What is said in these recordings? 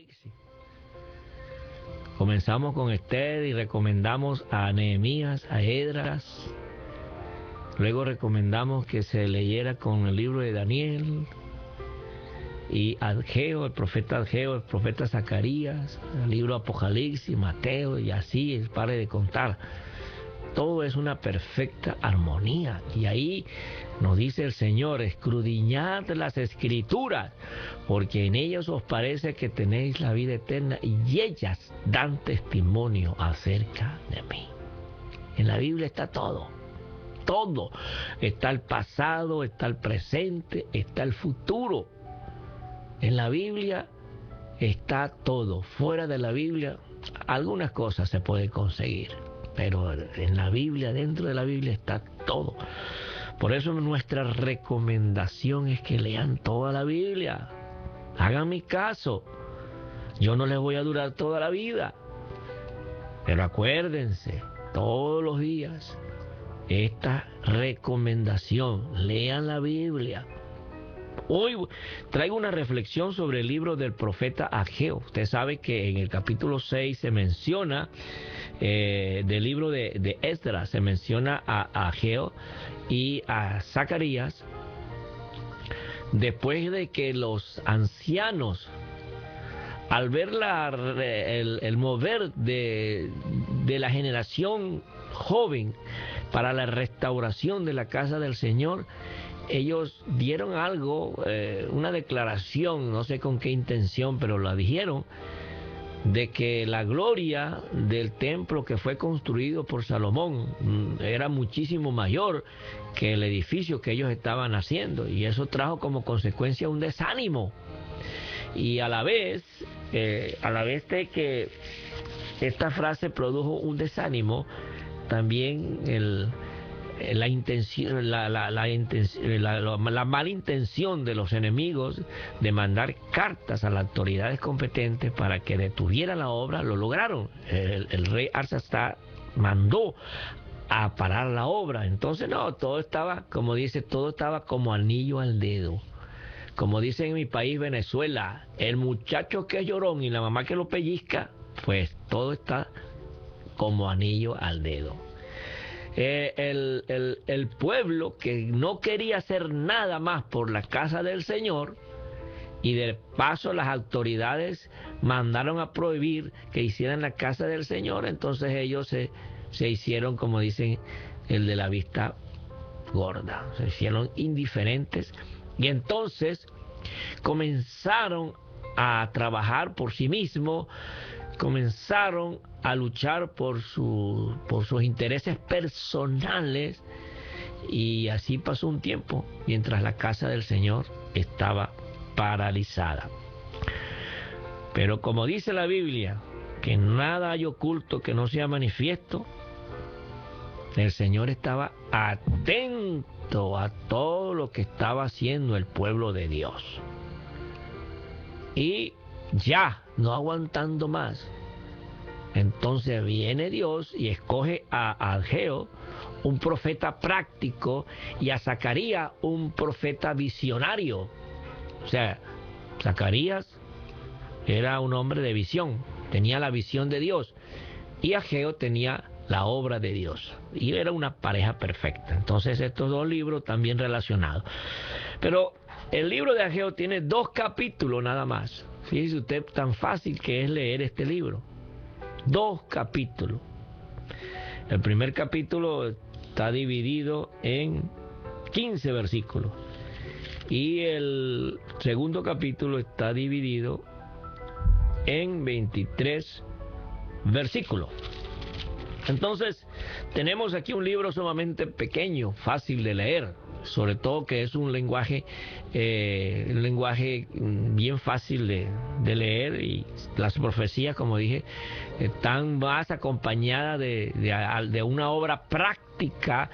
Apocalipsis. Comenzamos con Esther y recomendamos a Nehemías, a Esdras. Luego recomendamos que se leyera con el libro de Daniel y Ageo, el profeta Zacarías, el libro Apocalipsis, Mateo, y así pare de contar. Todo es una perfecta armonía. Y ahí nos dice el Señor: escudriñad las Escrituras, porque en ellas os parece que tenéis la vida eterna, y ellas dan testimonio acerca de mí. En la Biblia está todo. Todo. Está el pasado, está el presente, está el futuro. En la Biblia está todo. Fuera de la Biblia, algunas cosas se pueden conseguir, pero en la Biblia, dentro de la Biblia está todo. Por eso nuestra recomendación es que lean toda la Biblia. Hagan mi caso. Yo no les voy a durar toda la vida, pero acuérdense, todos los días, esta recomendación: lean la Biblia. Hoy traigo una reflexión sobre el libro del profeta Ageo. Usted sabe que en el capítulo 6 se menciona, del libro de Esdras, se menciona a Ageo y a Zacarías, después de que los ancianos, al ver el mover de la generación joven para la restauración de la casa del Señor, ellos dieron algo, una declaración, no sé con qué intención, pero la dijeron, de que la gloria del templo que fue construido por Salomón era muchísimo mayor que el edificio que ellos estaban haciendo, y eso trajo como consecuencia un desánimo. Y a la vez de que esta frase produjo un desánimo, también la mala intención de los enemigos de mandar cartas a las autoridades competentes para que detuvieran la obra, lo lograron. El rey Arsaxerxes mandó a parar la obra. Entonces todo estaba, como dice, todo estaba como anillo al dedo. Como dicen en mi país, Venezuela, el muchacho que es llorón y la mamá que lo pellizca, pues todo está como anillo al dedo. El pueblo, que no quería hacer nada más por la casa del Señor, y de paso las autoridades mandaron a prohibir que hicieran la casa del Señor, entonces ellos se hicieron, como dicen, el de la vista gorda, se hicieron indiferentes, y entonces comenzaron a trabajar por sí mismos, comenzaron a luchar por sus intereses personales, y así pasó un tiempo mientras la casa del Señor estaba paralizada. Pero como dice la Biblia, que nada hay oculto que no sea manifiesto, el Señor estaba atento a todo lo que estaba haciendo el pueblo de Dios. Y ya, no aguantando más, entonces viene Dios y escoge a Ageo, un profeta práctico, y a Zacarías, un profeta visionario. O sea, Zacarías era un hombre de visión, tenía la visión de Dios, y Ageo tenía la obra de Dios, y era una pareja perfecta. Entonces estos dos libros también relacionados. Pero el libro de Ageo tiene 2 capítulos nada más. Fíjese usted tan fácil que es leer este libro. 2 capítulos. El primer capítulo está dividido en 15 versículos. Y el segundo capítulo está dividido en 23 versículos. Entonces, tenemos aquí un libro sumamente pequeño, fácil de leer, sobre todo que es un lenguaje bien fácil de leer, y las profecías, como dije, están más acompañadas de una obra práctica,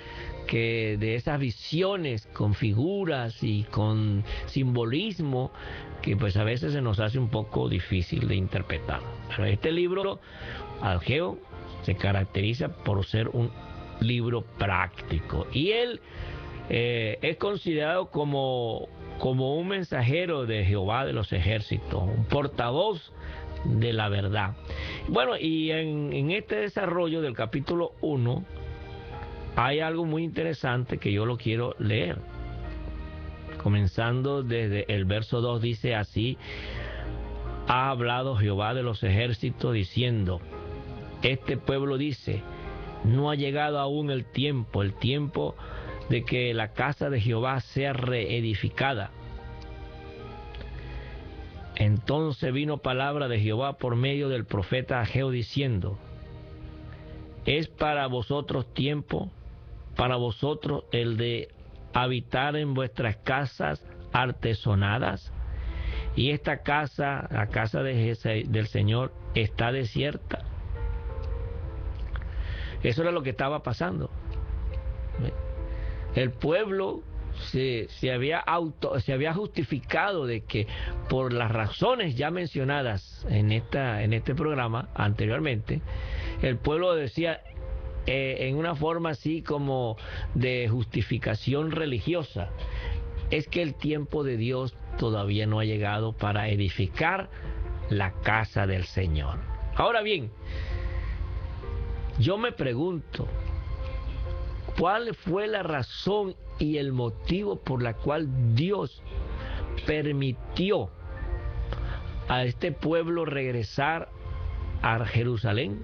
que de esas visiones con figuras y con simbolismo, que pues a veces se nos hace un poco difícil de interpretar. Pero este libro, Ageo, se caracteriza por ser un libro práctico, y él es considerado como un mensajero de Jehová de los ejércitos, un portavoz de la verdad. Bueno, y en este desarrollo del capítulo 1 hay algo muy interesante que yo lo quiero leer. Comenzando desde el verso 2 dice así: ha hablado Jehová de los ejércitos diciendo, este pueblo dice, no ha llegado aún el tiempo de que la casa de Jehová sea reedificada. Entonces vino palabra de Jehová por medio del profeta Ageo diciendo, ¿es para vosotros tiempo, para vosotros el de habitar en vuestras casas artesonadas? Y esta casa, la casa del Señor, está desierta. Eso era lo que estaba pasando. El pueblo se había justificado de que por las razones ya mencionadas en este programa anteriormente, el pueblo decía en una forma así como de justificación religiosa, es que el tiempo de Dios todavía no ha llegado para edificar la casa del Señor. Ahora bien, yo me pregunto, ¿cuál fue la razón y el motivo por la cual Dios permitió a este pueblo regresar a Jerusalén?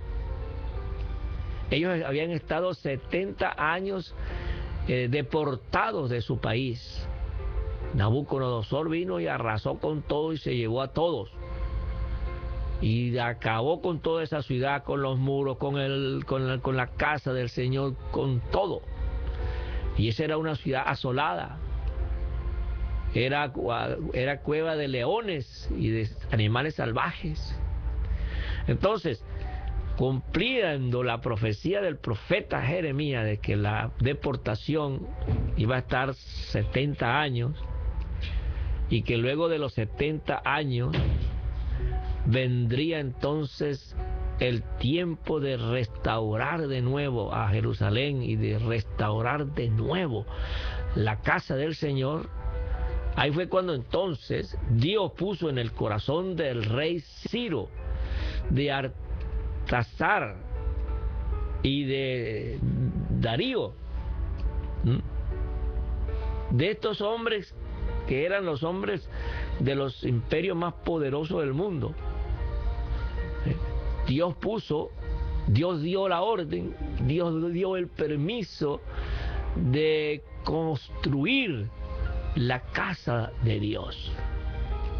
Ellos habían estado 70 años deportados de su país. Nabucodonosor vino y arrasó con todo y se llevó a todos. Y acabó con toda esa ciudad, con los muros, con la casa del Señor, con todo. Y esa era una ciudad asolada. Era cueva de leones y de animales salvajes. Entonces, cumpliendo la profecía del profeta Jeremías de que la deportación iba a estar 70 años y que luego de los 70 años vendría entonces el tiempo de restaurar de nuevo a Jerusalén y de restaurar de nuevo la casa del Señor. Ahí fue cuando entonces Dios puso en el corazón del rey Ciro, de Artasar y de Darío, de estos hombres que eran los hombres de los imperios más poderosos del mundo. Dios dio la orden, Dios dio el permiso de construir la casa de Dios.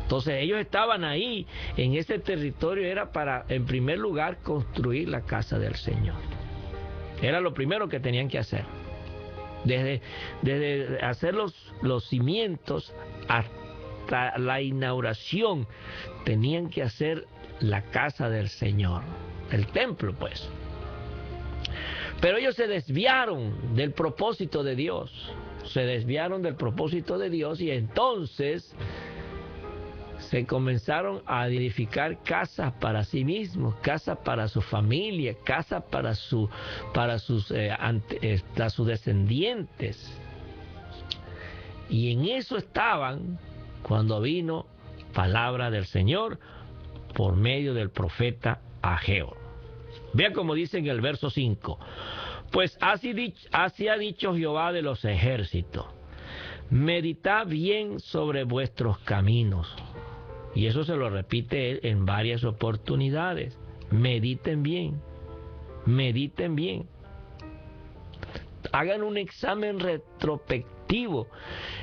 Entonces ellos estaban ahí, en ese territorio, era para, en primer lugar, construir la casa del Señor. Era lo primero que tenían que hacer. Desde hacer los cimientos hasta la inauguración, tenían que hacer la casa del Señor, el templo, pues. Pero ellos se desviaron del propósito de Dios. Y entonces se comenzaron a edificar casas para sí mismos, casas para su familia, casas para sus descendientes. Y en eso estaban cuando vino palabra del Señor por medio del profeta Ageo. Vean como dice en el verso 5. Pues así ha dicho Jehová de los ejércitos: meditad bien sobre vuestros caminos. Y eso se lo repite él en varias oportunidades. Mediten bien. Mediten bien. Hagan un examen retrospectivo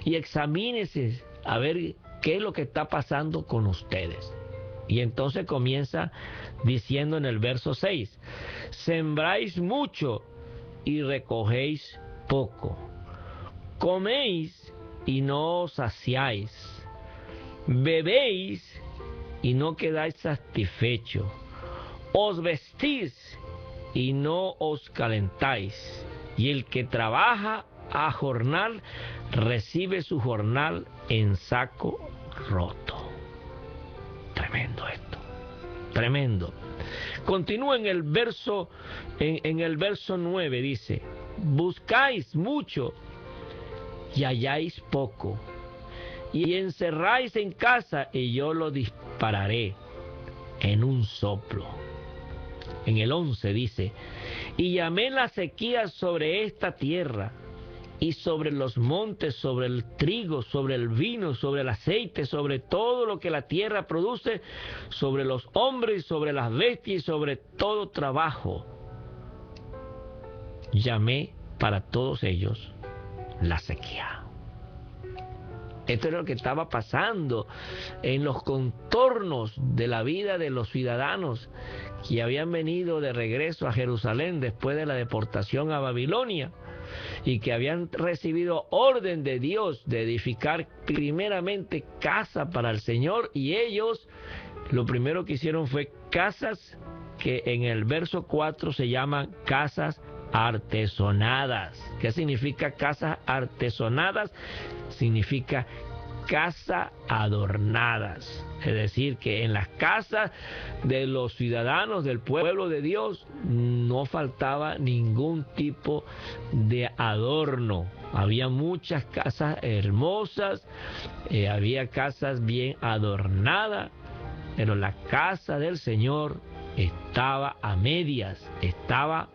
y examínense a ver qué es lo que está pasando con ustedes. Y entonces comienza diciendo en el verso 6: sembráis mucho y recogéis poco. Coméis y no os saciáis. Bebéis y no quedáis satisfechos. Os vestís y no os calentáis. Y el que trabaja a jornal recibe su jornal en saco roto. Tremendo esto, tremendo. Continúa en el verso 9, dice: buscáis mucho y halláis poco, y encerráis en casa y yo lo dispararé. en un soplo. En el 11 dice, y llamé la sequía sobre esta tierra, y sobre los montes, sobre el trigo, sobre el vino, sobre el aceite, sobre todo lo que la tierra produce, sobre los hombres, sobre las bestias y sobre todo trabajo. Llamé para todos ellos la sequía. Esto era lo que estaba pasando en los contornos de la vida de los ciudadanos que habían venido de regreso a Jerusalén después de la deportación a Babilonia y que habían recibido orden de Dios de edificar primeramente casa para el Señor, y ellos lo primero que hicieron fue casas que en el verso 4 se llaman casas artesonadas. ¿Qué significa casas artesonadas? Significa casa adornadas. Es decir, que en las casas de los ciudadanos del pueblo de Dios no faltaba ningún tipo de adorno. Había muchas casas hermosas, había casas bien adornadas, pero la casa del Señor estaba a medias, estaba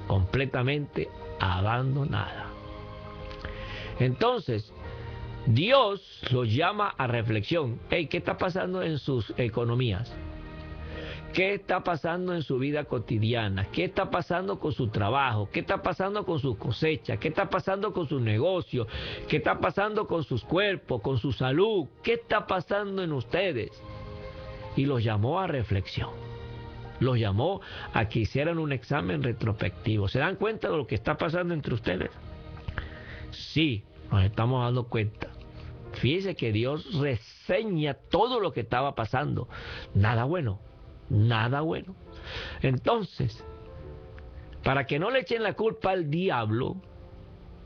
completamente abandonada. Entonces, Dios los llama a reflexión. Hey, ¿qué está pasando en sus economías? ¿Qué está pasando en su vida cotidiana? ¿Qué está pasando con su trabajo? ¿Qué está pasando con su cosecha? ¿Qué está pasando con sus negocios? ¿Qué está pasando con sus cuerpos, con su salud? ¿Qué está pasando en ustedes? Y los llamó a reflexión. Los llamó a que hicieran un examen retrospectivo. ¿Se dan cuenta de lo que está pasando entre ustedes? Sí, nos estamos dando cuenta. Fíjese que Dios reseña todo lo que estaba pasando. Nada bueno, nada bueno. Entonces, para que no le echen la culpa al diablo,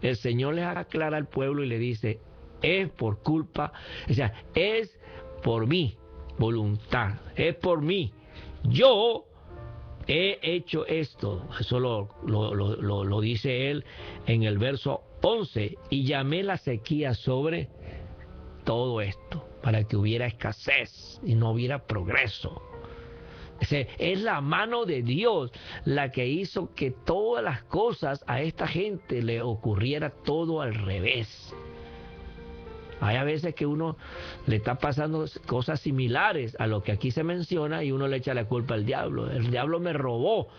el Señor les aclara al pueblo y le dice, es por culpa, o sea, es por mi voluntad, es por mí. Yo he hecho esto. Eso lo dice él en el verso 11. Y llamé la sequía sobre todo esto, para que hubiera escasez y no hubiera progreso. Es la mano de Dios la que hizo que todas las cosas a esta gente le ocurriera todo al revés. Hay a veces que uno le está pasando cosas similares a lo que aquí se menciona y uno le echa la culpa al diablo. El diablo me robó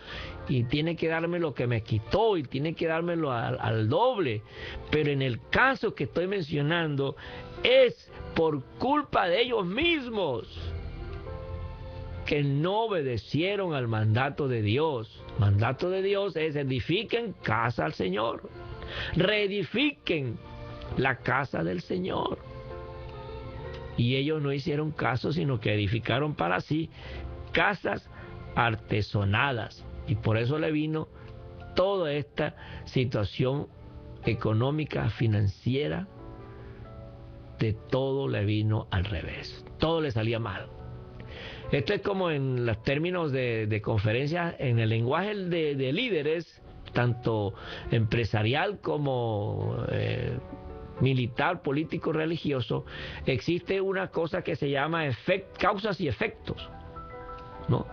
y tiene que darme lo que me quitó y tiene que dármelo al doble. Pero en el caso que estoy mencionando es por culpa de ellos mismos que no obedecieron al mandato de Dios. El mandato de Dios es edifiquen casa al Señor, reedifiquen la casa del Señor. Y ellos no hicieron caso, sino que edificaron para sí casas artesonadas. Y por eso le vino toda esta situación económica, financiera, de todo le vino al revés. Todo le salía mal. Esto es como en los términos de conferencias, en el lenguaje de líderes, tanto empresarial como militar, político, religioso, existe una cosa que se llama causas y efectos, ¿no?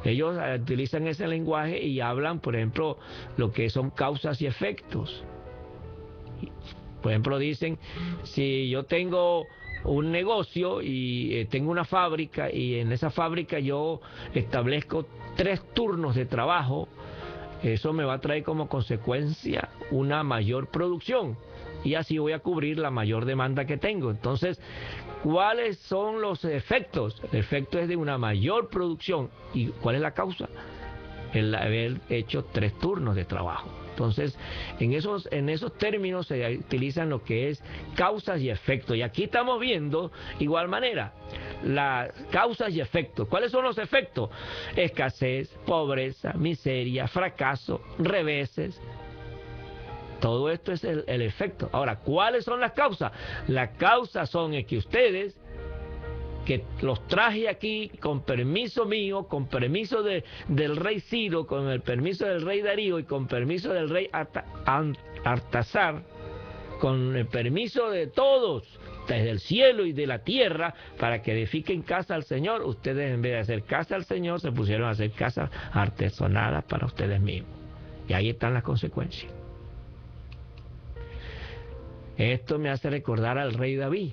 Ellos utilizan ese lenguaje y hablan, por ejemplo, lo que son causas y efectos. Por ejemplo, dicen, si yo tengo un negocio y tengo una fábrica y en esa fábrica yo establezco 3 turnos de trabajo, eso me va a traer como consecuencia una mayor producción y así voy a cubrir la mayor demanda que tengo. Entonces, ¿cuáles son los efectos? El efecto es de una mayor producción. ¿Y cuál es la causa? El haber hecho 3 turnos de trabajo. Entonces, en esos términos se utilizan lo que es causas y efectos. Y aquí estamos viendo, igual manera, las causas y efectos. ¿Cuáles son los efectos? Escasez, pobreza, miseria, fracaso, reveses. Todo esto es el efecto. Ahora, ¿cuáles son las causas? Las causas son que ustedes, que los traje aquí con permiso mío, con permiso del rey Ciro, con el permiso del rey Darío y con permiso del rey Artasar, con el permiso de todos, desde el cielo y de la tierra para que edifiquen casa al Señor. Ustedes, en vez de hacer casa al Señor, se pusieron a hacer casas artesonadas para ustedes mismos. Y ahí están las consecuencias. Esto me hace recordar al rey David.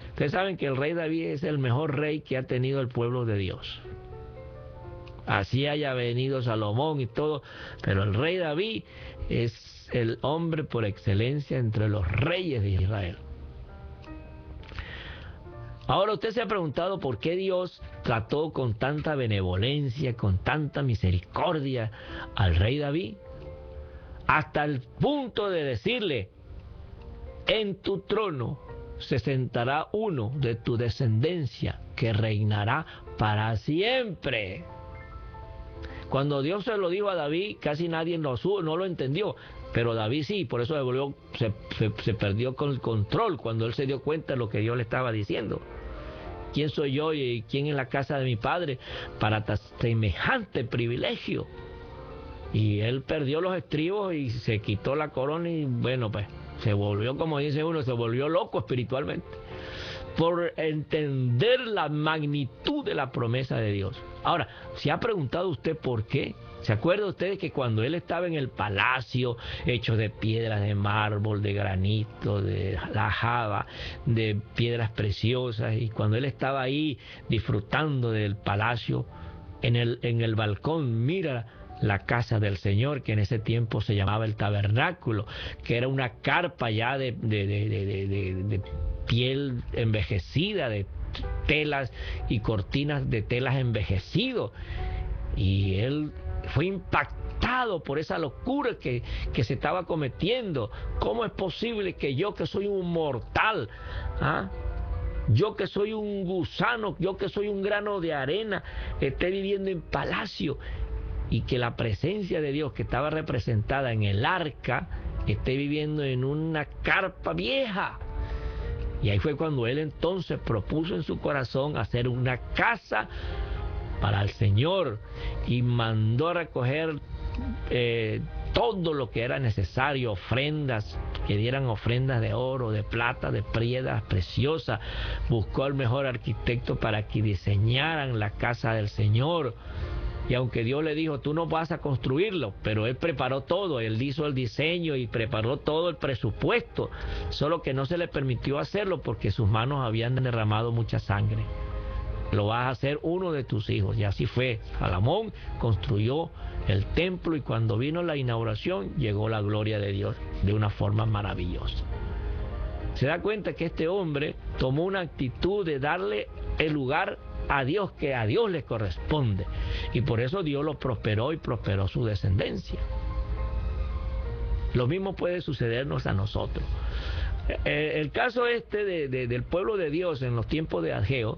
Ustedes saben que el rey David es el mejor rey que ha tenido el pueblo de Dios. Así haya venido Salomón y todo, pero el rey David es el hombre por excelencia entre los reyes de Israel. Ahora usted se ha preguntado por qué Dios trató con tanta benevolencia, con tanta misericordia al rey David, hasta el punto de decirle: en tu trono se sentará uno de tu descendencia que reinará para siempre. Cuando Dios se lo dijo a David, casi nadie no lo entendió, pero David sí, por eso se perdió con el control cuando él se dio cuenta de lo que Dios le estaba diciendo. ¿Quién soy yo y quién es la casa de mi padre para semejante privilegio? Y él perdió los estribos y se quitó la corona y bueno, pues se volvió, como dice uno, se volvió loco espiritualmente por entender la magnitud de la promesa de Dios. Ahora, ¿se ha preguntado usted por qué? ¿Se acuerda usted que cuando él estaba en el palacio, hecho de piedras de mármol, de granito, de la java, de piedras preciosas, y cuando él estaba ahí disfrutando del palacio, en el balcón mira la casa del Señor, que en ese tiempo se llamaba el tabernáculo, que era una carpa ya de piel envejecida, de telas y cortinas de telas envejecido. Y él fue impactado por esa locura que se estaba cometiendo. ¿Cómo es posible que yo, que soy un mortal, yo que soy un gusano, yo que soy un grano de arena, esté viviendo en palacio? Y que la presencia de Dios, que estaba representada en el arca, esté viviendo en una carpa vieja. Y ahí fue cuando él entonces propuso en su corazón hacer una casa para el Señor y mandó a recoger todo lo que era necesario, ofrendas, que dieran ofrendas de oro, de plata, de piedras preciosas. Buscó al mejor arquitecto para que diseñaran la casa del Señor. Y aunque Dios le dijo, tú no vas a construirlo, pero él preparó todo, él hizo el diseño y preparó todo el presupuesto, solo que no se le permitió hacerlo porque sus manos habían derramado mucha sangre. Lo vas a hacer uno de tus hijos. Y así fue. Salomón construyó el templo y cuando vino la inauguración llegó la gloria de Dios de una forma maravillosa. Se da cuenta que este hombre tomó una actitud de darle el lugar a Dios que a Dios le corresponde, y por eso Dios lo prosperó y prosperó su descendencia. Lo mismo puede sucedernos a nosotros. El caso del pueblo de Dios en los tiempos de Ageo,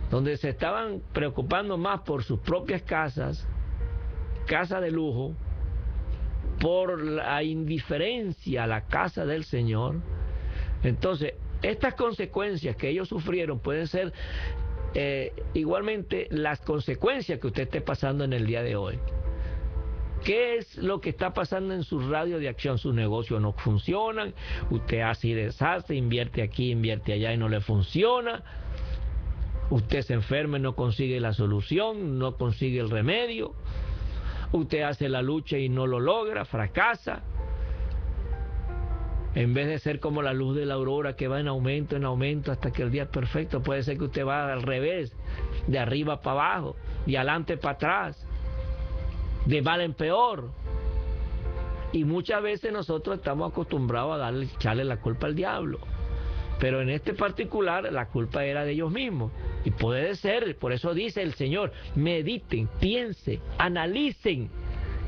donde se estaban preocupando más por sus propias casas de lujo, por la indiferencia a la casa del Señor. Entonces, estas consecuencias que ellos sufrieron pueden ser igualmente las consecuencias que usted esté pasando en el día de hoy. ¿Qué es lo que está pasando en su radio de acción? Sus negocios no funcionan, usted hace y deshace, invierte aquí, invierte allá y no le funciona. Usted se enferma y no consigue la solución, no consigue el remedio. Usted hace la lucha y no lo logra, fracasa. En vez de ser como la luz de la aurora que va en aumento hasta que el día es perfecto, puede ser que usted va al revés, de arriba para abajo, de adelante para atrás, de mal en peor. Y muchas veces nosotros estamos acostumbrados a echarle la culpa al diablo. Pero en este particular la culpa era de ellos mismos. Y puede ser, por eso dice el Señor, mediten, piensen, analicen.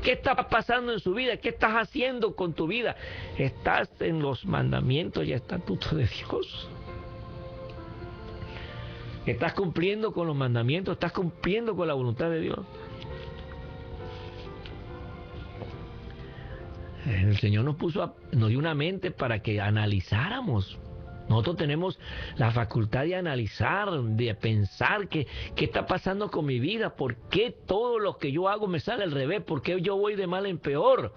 ¿Qué está pasando en su vida? ¿Qué estás haciendo con tu vida? ¿Estás en los mandamientos y estatutos de Dios? ¿Estás cumpliendo con los mandamientos? ¿Estás cumpliendo con la voluntad de Dios? El Señor nos dio una mente para que analizáramos. Nosotros tenemos la facultad de analizar, de pensar qué está pasando con mi vida, por qué todo lo que yo hago me sale al revés, por qué yo voy de mal en peor.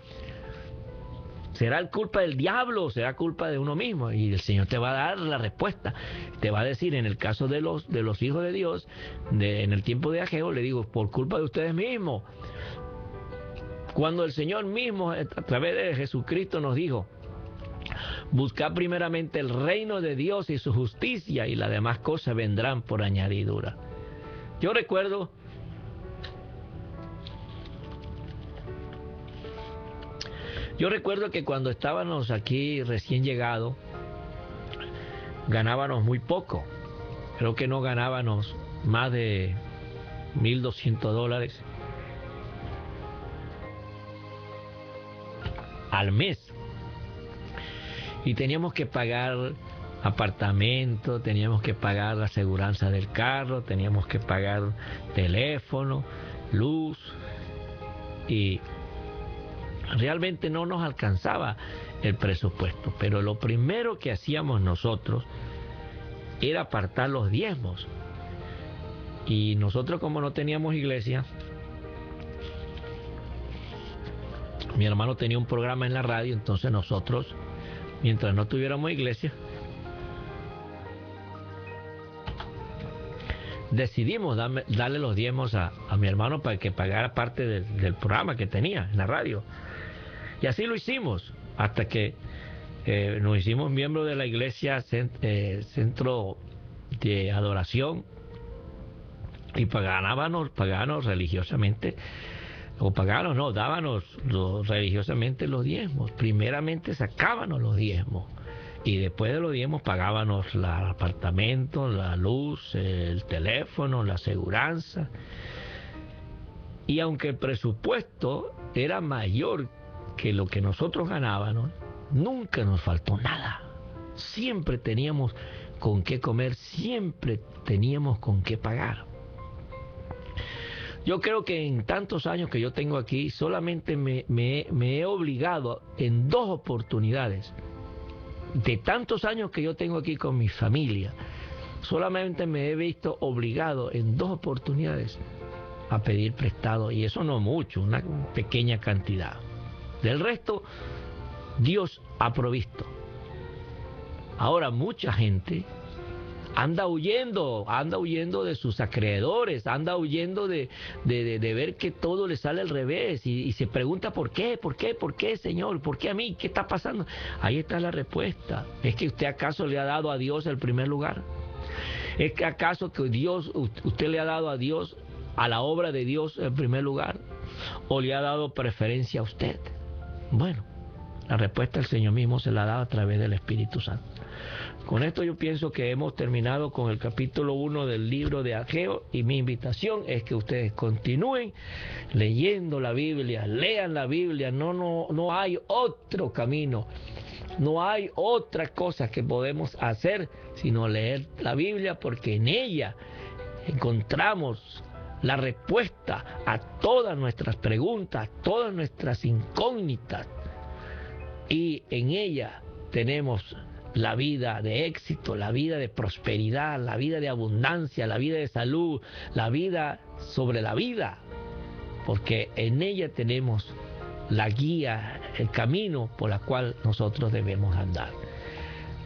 ¿Será culpa del diablo o será culpa de uno mismo? Y el Señor te va a dar la respuesta. Te va a decir, en el caso de los hijos de Dios, en el tiempo de Ageo, le digo, por culpa de ustedes mismos. Cuando el Señor mismo, a través de Jesucristo, nos dijo, buscad primeramente el reino de Dios y su justicia, y las demás cosas vendrán por añadidura. Yo recuerdo que cuando estábamos aquí recién llegados, ganábamos muy poco. Creo que no ganábamos más de $1,200 al mes. Y teníamos que pagar apartamento, teníamos que pagar la aseguranza del carro, teníamos que pagar teléfono, luz, y realmente no nos alcanzaba el presupuesto. Pero lo primero que hacíamos nosotros era apartar los diezmos. Y nosotros, como no teníamos iglesia, mi hermano tenía un programa en la radio, entonces nosotros, mientras no tuviéramos iglesia, decidimos darle los diezmos a mi hermano para que pagara parte del programa que tenía en la radio. Y así lo hicimos, hasta que nos hicimos miembros de la iglesia Centro de Adoración, y pagábamos religiosamente, dábamos religiosamente los diezmos. Primeramente sacábamos los diezmos, y después de los diezmos pagábamos el apartamento, la luz, el teléfono, la aseguranza. Y aunque el presupuesto era mayor que lo que nosotros ganábamos, nunca nos faltó nada. Siempre teníamos con qué comer, siempre teníamos con qué pagar. Yo creo que en tantos años que yo tengo aquí, solamente me he obligado en 2 oportunidades. De tantos años que yo tengo aquí con mi familia, solamente me he visto obligado en 2 oportunidades a pedir prestado, y eso no mucho, una pequeña cantidad. Del resto, Dios ha provisto. Ahora, mucha gente anda huyendo de sus acreedores, anda huyendo de ver que todo le sale al revés, y se pregunta ¿por qué, Señor? ¿Por qué a mí? ¿Qué está pasando? Ahí está la respuesta. ¿Es que usted acaso le ha dado a Dios el primer lugar? ¿Es que acaso que usted le ha dado a Dios, a la obra de Dios, el primer lugar? ¿O le ha dado preferencia a usted? Bueno, la respuesta el Señor mismo se la da a través del Espíritu Santo. Con esto yo pienso que hemos terminado con el capítulo 1 del libro de Ageo, y mi invitación es que ustedes continúen leyendo la Biblia, lean la Biblia. No hay otro camino, no hay otra cosa que podemos hacer sino leer la Biblia, porque en ella encontramos la respuesta a todas nuestras preguntas, todas nuestras incógnitas, y en ella tenemos la vida de éxito, la vida de prosperidad, la vida de abundancia, la vida de salud, la vida sobre la vida, porque en ella tenemos la guía, el camino por el cual nosotros debemos andar.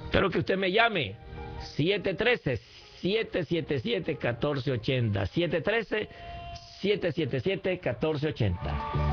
Espero que usted me llame, 713-777-1480, 713-777-1480.